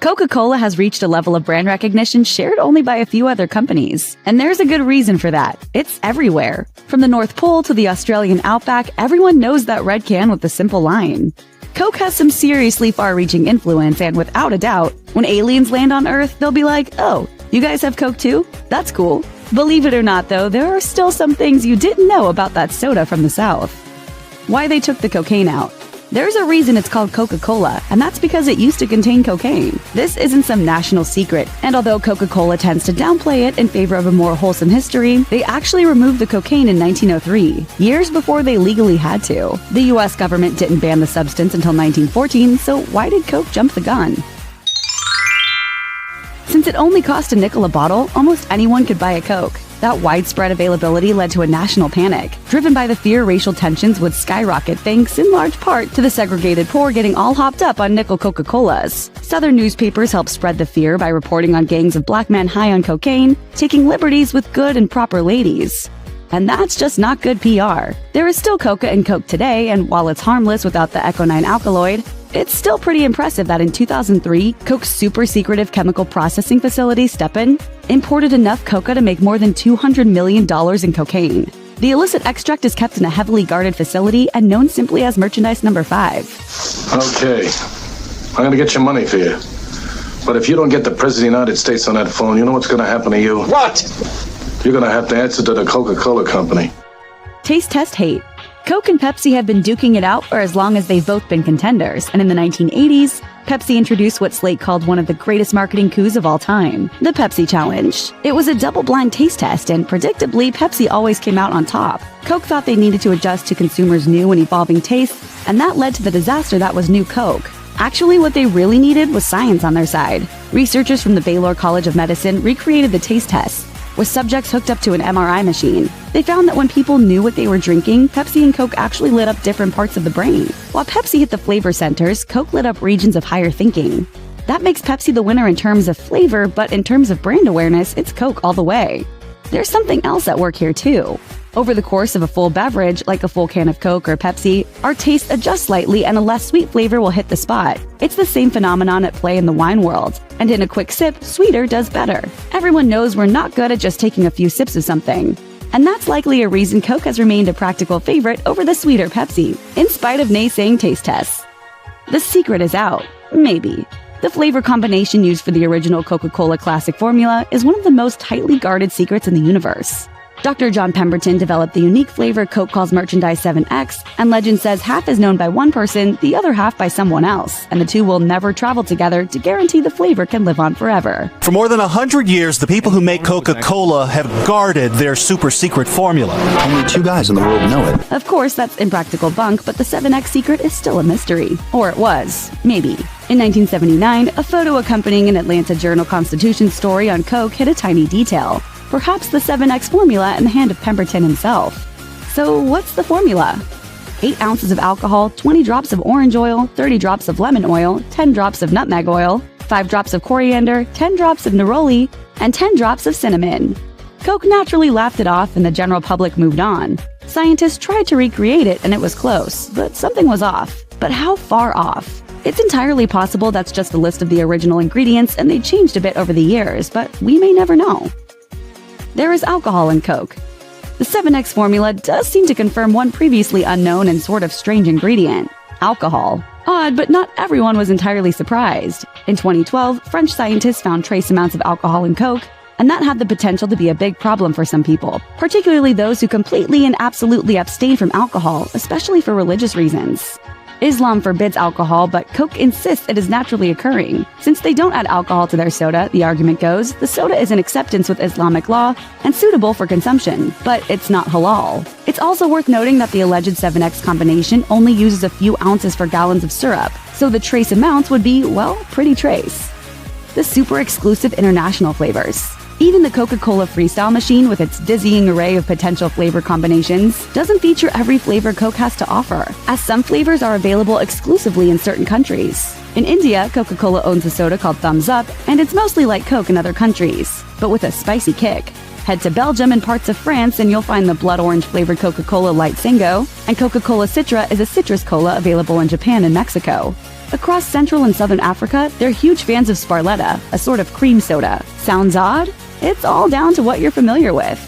Coca-Cola has reached a level of brand recognition shared only by a few other companies. And there's a good reason for that. It's everywhere. From the North Pole to the Australian outback, everyone knows that red can with the simple line. Coke has some seriously far-reaching influence, and without a doubt, when aliens land on Earth, they'll be like, oh, you guys have Coke too? That's cool. Believe it or not, though, there are still some things you didn't know about that soda from the South. Why they took the cocaine out. There's a reason it's called Coca-Cola, and that's because it used to contain cocaine. This isn't some national secret, and although Coca-Cola tends to downplay it in favor of a more wholesome history, they actually removed the cocaine in 1903, years before they legally had to. The US government didn't ban the substance until 1914, so why did Coke jump the gun? Since it only cost a nickel a bottle, almost anyone could buy a Coke. That widespread availability led to a national panic, driven by the fear racial tensions would skyrocket, thanks in large part to the segregated poor getting all hopped up on nickel Coca-Colas. Southern newspapers helped spread the fear by reporting on gangs of black men high on cocaine, taking liberties with good and proper ladies. And that's just not good PR. There is still Coca in Coke today, and while it's harmless without the Eco-9 alkaloid, it's still pretty impressive that in 2003, Coke's super secretive chemical processing facility, Stepan, imported enough coca to make more than $200 million in cocaine. The illicit extract is kept in a heavily guarded facility and known simply as merchandise number 5. Okay, I'm gonna get your money for you. But if you don't get the President of the United States on that phone, you know what's gonna happen to you? What? You're gonna have to answer to the Coca-Cola company. Taste test hate. Coke and Pepsi have been duking it out for as long as they've both been contenders, and in the 1980s, Pepsi introduced what Slate called one of the greatest marketing coups of all time, the Pepsi Challenge. It was a double-blind taste test, and predictably, Pepsi always came out on top. Coke thought they needed to adjust to consumers' new and evolving tastes, and that led to the disaster that was New Coke. Actually, what they really needed was science on their side. Researchers from the Baylor College of Medicine recreated the taste test, with subjects hooked up to an MRI machine. They found that when people knew what they were drinking, Pepsi and Coke actually lit up different parts of the brain. While Pepsi hit the flavor centers, Coke lit up regions of higher thinking. That makes Pepsi the winner in terms of flavor, but in terms of brand awareness, it's Coke all the way. There's something else at work here too. Over the course of a full beverage, like a full can of Coke or Pepsi, our taste adjusts slightly and a less sweet flavor will hit the spot. It's the same phenomenon at play in the wine world. And in a quick sip, sweeter does better. Everyone knows we're not good at just taking a few sips of something. And that's likely a reason Coke has remained a practical favorite over the sweeter Pepsi, in spite of naysaying taste tests. The secret is out. Maybe. The flavor combination used for the original Coca-Cola classic formula is one of the most tightly guarded secrets in the universe. Dr. John Pemberton developed the unique flavor Coke calls Merchandise 7X, and legend says half is known by one person, the other half by someone else, and the two will never travel together to guarantee the flavor can live on forever. For more than 100 years, the people who make Coca-Cola have guarded their super secret formula. Only 2 guys in the world know it. Of course, that's impractical bunk, but the 7X secret is still a mystery. Or it was. Maybe. In 1979, a photo accompanying an Atlanta Journal-Constitution story on Coke hid a tiny detail. Perhaps the 7X formula in the hand of Pemberton himself. So what's the formula? 8 ounces of alcohol, 20 drops of orange oil, 30 drops of lemon oil, 10 drops of nutmeg oil, 5 drops of coriander, 10 drops of neroli, and 10 drops of cinnamon. Coke naturally laughed it off and the general public moved on. Scientists tried to recreate it and it was close, but something was off. But how far off? It's entirely possible that's just a list of the original ingredients and they changed a bit over the years, but we may never know. There is alcohol in Coke. The 7X formula does seem to confirm one previously unknown and sort of strange ingredient: alcohol. Odd, but not everyone was entirely surprised. In 2012, French scientists found trace amounts of alcohol in Coke, and that had the potential to be a big problem for some people, particularly those who completely and absolutely abstain from alcohol, especially for religious reasons. Islam forbids alcohol, but Coke insists it is naturally occurring. Since they don't add alcohol to their soda, the argument goes, the soda is in acceptance with Islamic law and suitable for consumption, but it's not halal. It's also worth noting that the alleged 7X combination only uses a few ounces for gallons of syrup, so the trace amounts would be, well, pretty trace. The super exclusive international flavors. Even the Coca-Cola Freestyle machine, with its dizzying array of potential flavor combinations, doesn't feature every flavor Coke has to offer, as some flavors are available exclusively in certain countries. In India, Coca-Cola owns a soda called Thumbs Up, and it's mostly like Coke in other countries, but with a spicy kick. Head to Belgium and parts of France and you'll find the blood orange flavored Coca-Cola Light Singo, and Coca-Cola Citra is a citrus cola available in Japan and Mexico. Across Central and Southern Africa, they're huge fans of Sparletta, a sort of cream soda. Sounds odd? It's all down to what you're familiar with.